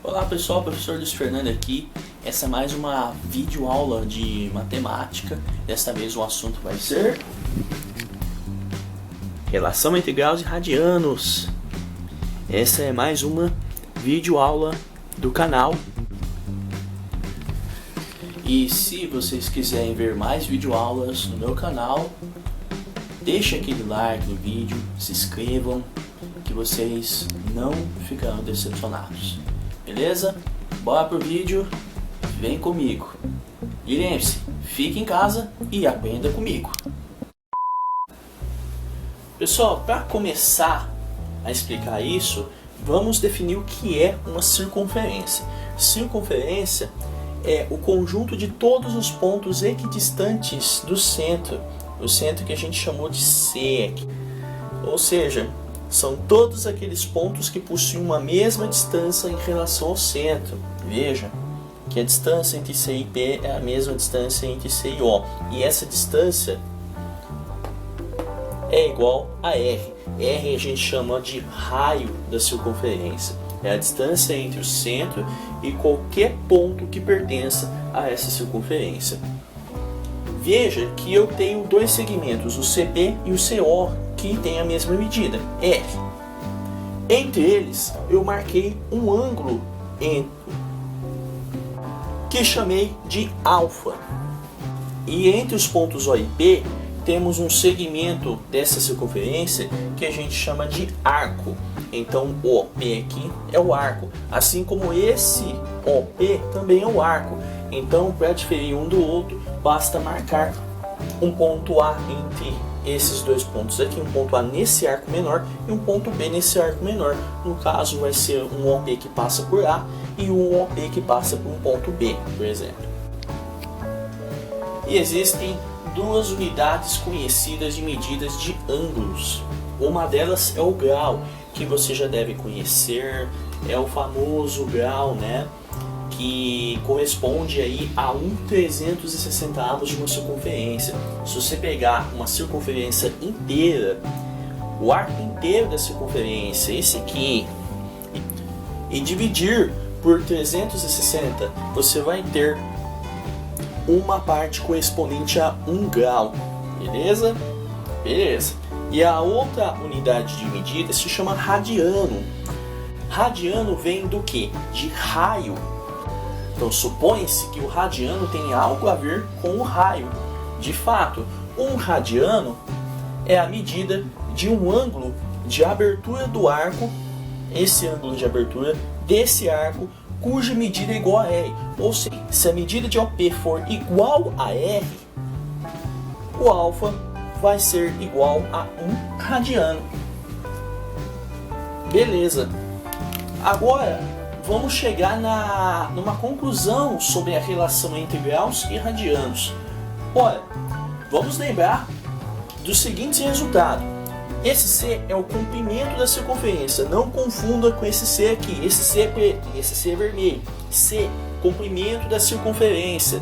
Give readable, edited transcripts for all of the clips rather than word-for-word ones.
Olá pessoal, professor Luiz Fernando aqui. Essa é mais uma videoaula de matemática. Desta vez o assunto vai ser relação entre graus e radianos. Essa é mais uma videoaula do canal. E se vocês quiserem ver mais videoaulas no meu canal, deixe aquele like no vídeo, se inscrevam, que vocês não ficarão decepcionados. Beleza? Bora pro vídeo, vem comigo. E lembre-se, fique em casa e aprenda comigo. Pessoal, para começar a explicar isso, vamos definir o que é uma circunferência. Circunferência é o conjunto de todos os pontos equidistantes do centro. O centro que a gente chamou de C aqui. Ou seja, são todos aqueles pontos que possuem uma mesma distância em relação ao centro. Veja que a distância entre C e P é a mesma distância entre C e O. E essa distância é igual a R. R a gente chama de raio da circunferência. É a distância entre o centro e qualquer ponto que pertença a essa circunferência. Veja que eu tenho dois segmentos, o CB e o CO, que têm a mesma medida, R. Entre eles, eu marquei um ângulo que chamei de alfa. E entre os pontos O e P, temos um segmento dessa circunferência que a gente chama de arco. Então, o P aqui é o arco, assim como esse OP também é o arco. Então, para diferir um do outro, basta marcar um ponto A entre esses dois pontos aqui, um ponto A nesse arco menor e um ponto B nesse arco menor. No caso, vai ser um OP que passa por A e um OP que passa por um ponto B, por exemplo. E existem duas unidades conhecidas de medidas de ângulos. Uma delas é o grau, que você já deve conhecer, é o famoso grau, né? Que corresponde aí a 1/360 de uma circunferência. Se você pegar uma circunferência inteira, o arco inteiro da circunferência, esse aqui, e dividir por 360, você vai ter uma parte correspondente a 1 grau, beleza? Beleza. E a outra unidade de medida se chama radiano. Radiano vem do que? De raio. Então supõe-se que o radiano tem algo a ver com o raio. De fato, um radiano é a medida de um ângulo de abertura do arco, esse ângulo de abertura desse arco, cuja medida é igual a R. Ou seja, se a medida de OP for igual a R, o alfa vai ser igual a 1 radiano. Beleza. Agora, vamos chegar numa conclusão sobre a relação entre graus e radianos. Ora, vamos lembrar do seguinte resultado. Esse C é o comprimento da circunferência. Não confunda com esse C aqui. Esse C é preto e esse C é vermelho. C, comprimento da circunferência.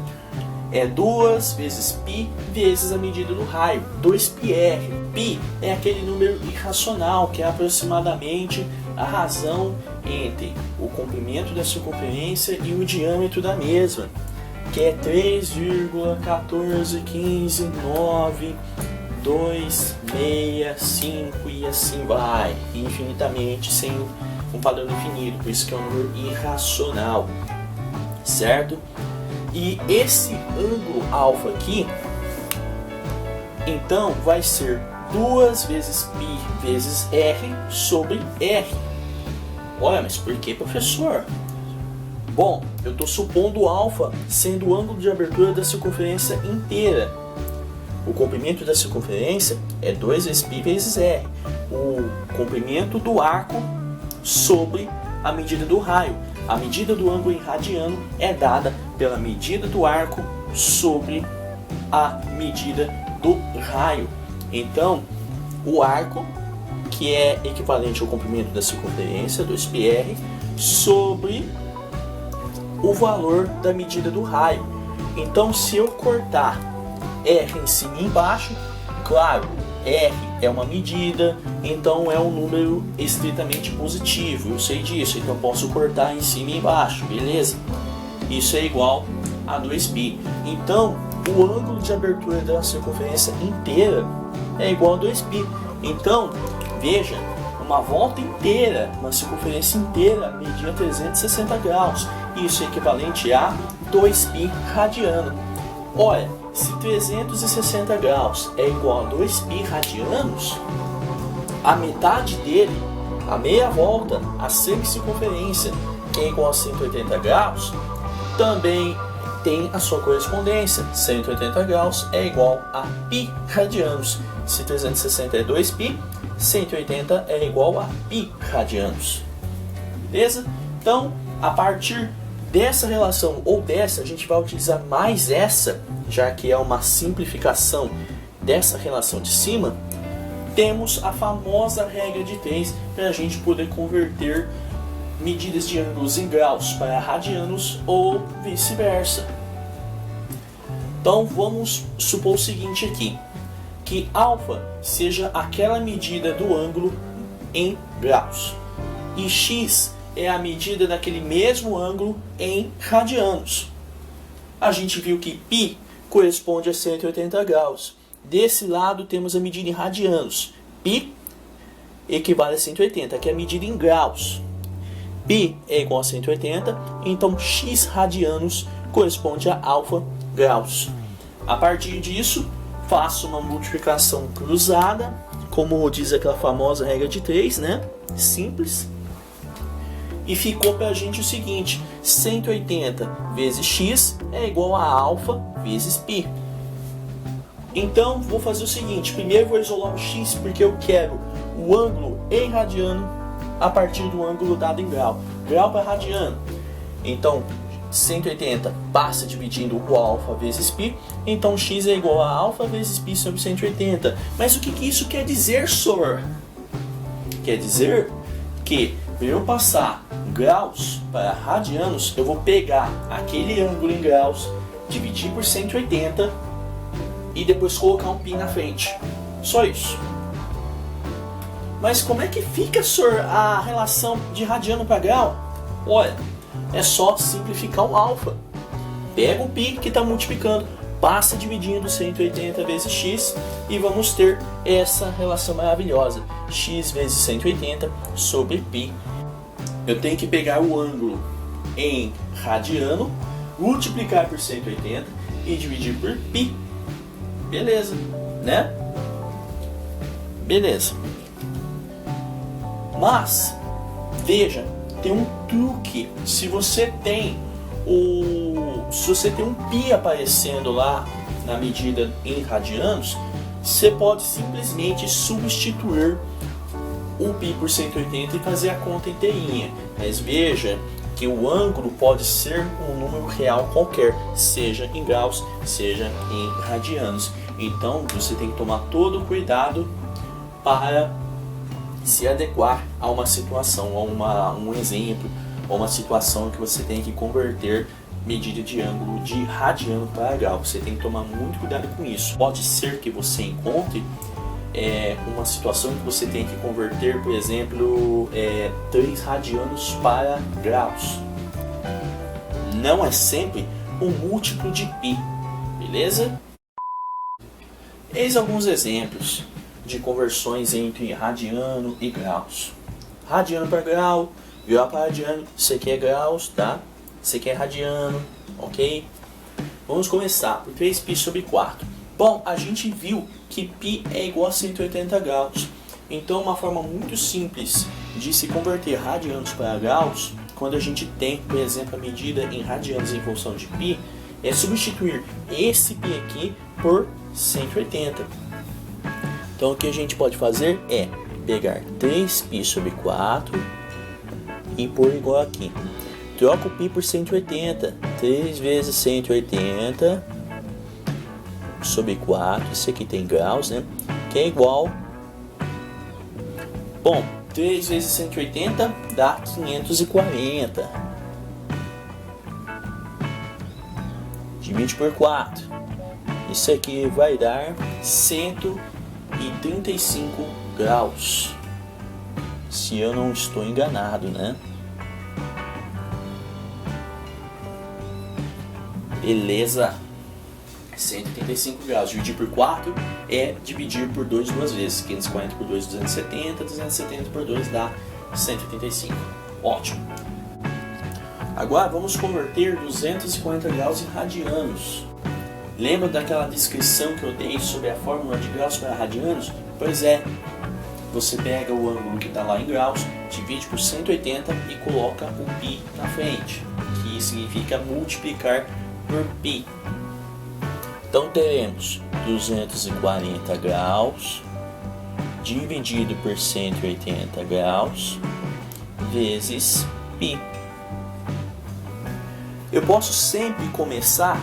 É 2 vezes π vezes a medida do raio, 2πr. Π é aquele número irracional, que é aproximadamente a razão entre o comprimento da circunferência e o diâmetro da mesma, que é 3,1419265 e assim vai, infinitamente, sem um padrão definido, por isso que é um número irracional, certo? E esse ângulo alfa aqui, então, vai ser 2 vezes π vezes r sobre r. Olha, mas por que, professor? Bom, eu estou supondo o alfa sendo o ângulo de abertura da circunferência inteira. O comprimento da circunferência é 2 vezes π vezes r. O comprimento do arco sobre a medida do raio. A medida do ângulo em radiano é dada pela medida do arco sobre a medida do raio. Então, o arco, que é equivalente ao comprimento da circunferência, 2πr, sobre o valor da medida do raio. Então, se eu cortar R em cima e embaixo, claro, R é uma medida, então é um número estritamente positivo, eu sei disso, então posso cortar em cima e embaixo, beleza? Isso é igual a 2π. Então, o ângulo de abertura da circunferência inteira é igual a 2π. Então, veja, uma volta inteira, uma circunferência inteira media 360 graus. Isso é equivalente a 2π radiano. Olha, se 360 graus é igual a 2π radianos, a metade dele, a meia volta, a semicircunferência, que é igual a 180 graus, também tem a sua correspondência. 180 graus é igual a π radianos. Se 360 é 2π, 180 é igual a π radianos. Beleza? Então, a partir dessa relação, ou dessa, a gente vai utilizar mais essa, já que é uma simplificação dessa relação de cima. Temos a famosa regra de 3 para a gente poder converter medidas de ângulos em graus para radianos ou vice-versa. Então vamos supor o seguinte aqui, que alfa seja aquela medida do ângulo em graus e x é a medida daquele mesmo ângulo em radianos. A gente viu que π corresponde a 180 graus. Desse lado temos a medida em radianos. π equivale a 180, que é a medida em graus. π é igual a 180, então x radianos corresponde a alfa graus. A partir disso, faço uma multiplicação cruzada, como diz aquela famosa regra de 3, né? Simples. E ficou para a gente o seguinte, 180 vezes x é igual a alfa vezes π. Então, vou fazer o seguinte, primeiro vou isolar o x, porque eu quero o ângulo em radiano a partir do ângulo dado em grau. Grau para radiano. Então, 180 passa dividindo o alfa vezes π, então x é igual a alfa vezes π sobre 180. Mas o que isso quer dizer, senhor? Quer dizer que para eu passar graus para radianos, eu vou pegar aquele ângulo em graus, dividir por 180 e depois colocar um π na frente. Só isso. Mas como é que fica, senhor, a relação de radiano para grau? Olha, é só simplificar o alfa. Pega o π que está multiplicando, passa dividindo 180 vezes x e vamos ter essa relação maravilhosa. X vezes 180 sobre π. Eu tenho que pegar o ângulo em radiano, multiplicar por 180 e dividir por π. Beleza, né? Beleza. Mas, veja, tem um truque. Se você tem um π aparecendo lá na medida em radianos, você pode simplesmente substituir o π por 180 e fazer a conta inteirinha. Mas veja que o ângulo pode ser um número real qualquer, seja em graus, seja em radianos. Então você tem que tomar todo o cuidado para se adequar a uma situação, a um exemplo, a uma situação que você tem que converter medida de ângulo de radiano para grau. Você tem que tomar muito cuidado com isso. Pode ser que você encontre uma situação que você tem que converter, por exemplo, 3 radianos para graus. Não é sempre um múltiplo de π, beleza? Eis alguns exemplos de conversões entre radiano e graus. Radiano para grau, grau para radiano. Isso aqui é graus, tá? Isso aqui é radiano, ok? Vamos começar por 3π sobre 4. Bom, a gente viu que π é igual a 180 graus. Então, uma forma muito simples de se converter radianos para graus, quando a gente tem, por exemplo, a medida em radianos em função de π, é substituir esse π aqui por 180. Então, o que a gente pode fazer é pegar 3π sobre 4 e pôr igual aqui. Troca o π por 180. 3 vezes 180 sobre 4. Isso aqui tem graus, né? Que é igual... Bom, 3 vezes 180 dá 540. Divide por 4. Isso aqui vai dar 120. 235 graus. Se eu não estou enganado, né? Beleza. 185 graus. Dividir por 4 é dividir por 2 duas vezes. 540 por 2, 270. 270 por 2 dá 185. Ótimo. Agora vamos converter 240 graus em radianos. Lembra daquela descrição que eu dei sobre a fórmula de graus para radianos? Pois é. Você pega o ângulo que está lá em graus, divide por 180 e coloca o π na frente, que significa multiplicar por π. Então teremos 240 graus dividido por 180 graus vezes π. Eu posso sempre começar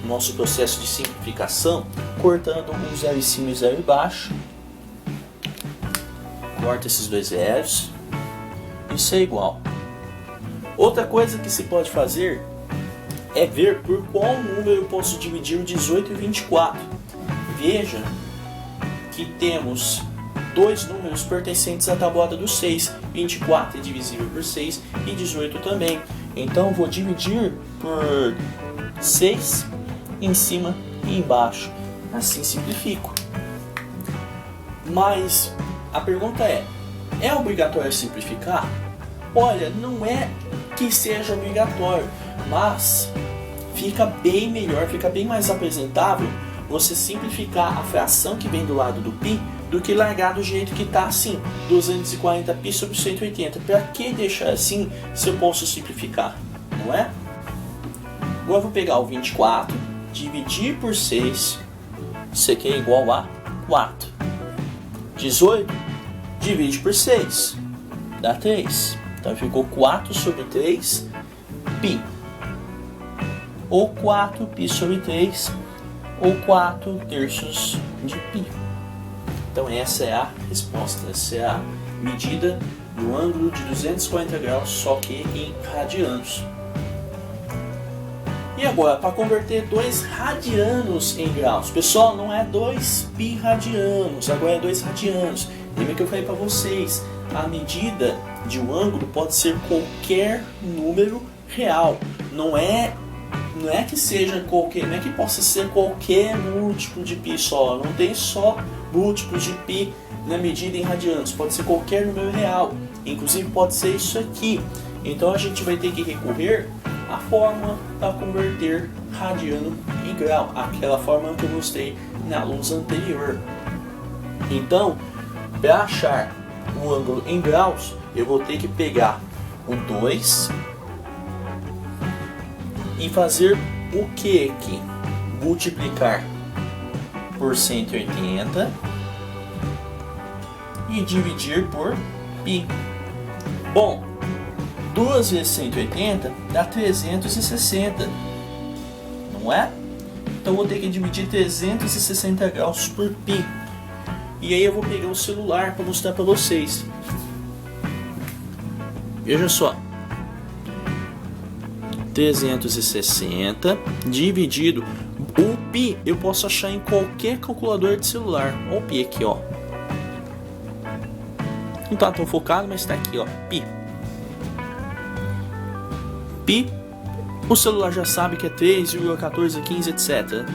nosso processo de simplificação cortando um zero em cima e zero embaixo. Corta esses dois zeros. Isso é igual. Outra coisa que se pode fazer é ver por qual número eu posso dividir o 18 e 24. Veja que temos dois números pertencentes à tabuada do 6. 24 é divisível por 6 e 18 também. Então vou dividir por 6 em cima e embaixo. Assim simplifico. Mas a pergunta é obrigatório simplificar? Olha, não é que seja obrigatório, mas fica bem melhor, fica bem mais apresentável você simplificar a fração que vem do lado do π do que largar do jeito que está assim, 240π sobre 180. Para que deixar assim se eu posso simplificar, não é? Agora eu vou pegar o 24, dividir por 6, isso aqui é igual a 4. 18, divide por 6, dá 3. Então ficou 4 sobre 3 π. Ou 4π sobre 3, ou 4 terços de π. Então essa é a resposta, essa é a medida do ângulo de 240 graus, só que em radianos. E agora, para converter 2 radianos em graus. Pessoal, não é 2 π radianos, agora é 2 radianos. Lembra que eu falei para vocês, a medida de um ângulo pode ser qualquer número real. Não é que seja qualquer, não é que possa ser qualquer múltiplo de π só. Não tem só múltiplos de π na medida em radianos. Pode ser qualquer número real. Inclusive pode ser isso aqui. Então a gente vai ter que recorrer à fórmula para converter radiano em grau. Aquela fórmula que eu mostrei na luz anterior. Então, para achar o ângulo em graus, eu vou ter que pegar o 2 e fazer o que aqui? Multiplicar por 180 e dividir por π. Bom, 2 vezes 180 dá 360, não é? Então vou ter que dividir 360 graus por π. E aí eu vou pegar o celular para mostrar para vocês. Veja só. 360 dividido. O π eu posso achar em qualquer calculador de celular. Olha o π aqui, ó. Não tá tão focado, mas tá aqui, ó. π. O celular já sabe que é 3,1415, etc.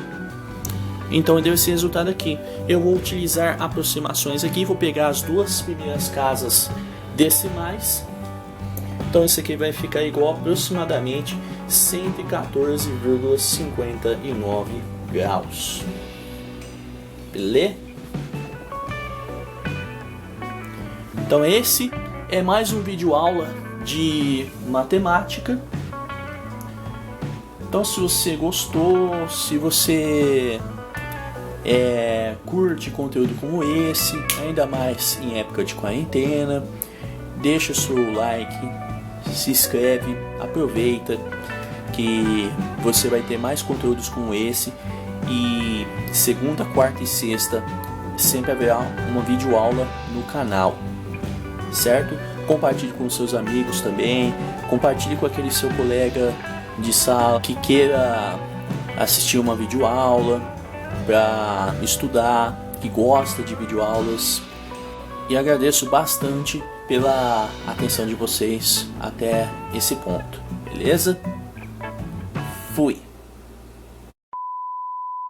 Então eu dei esse resultado aqui. Eu vou utilizar aproximações aqui. Vou pegar as duas primeiras casas decimais. Então isso aqui vai ficar igual aproximadamente 114,59 graus. Beleza? Então esse é mais um vídeo aula de matemática. Então se você gostou, se você curte conteúdo como esse, ainda mais em época de quarentena, deixa o seu like, se inscreve, aproveita que você vai ter mais conteúdos como esse. E segunda, quarta e sexta sempre haverá uma videoaula no canal, certo? Compartilhe com seus amigos também, compartilhe com aquele seu colega de sala que queira assistir uma videoaula para estudar, que gosta de videoaulas. E agradeço bastante pela atenção de vocês até esse ponto, beleza? Fui!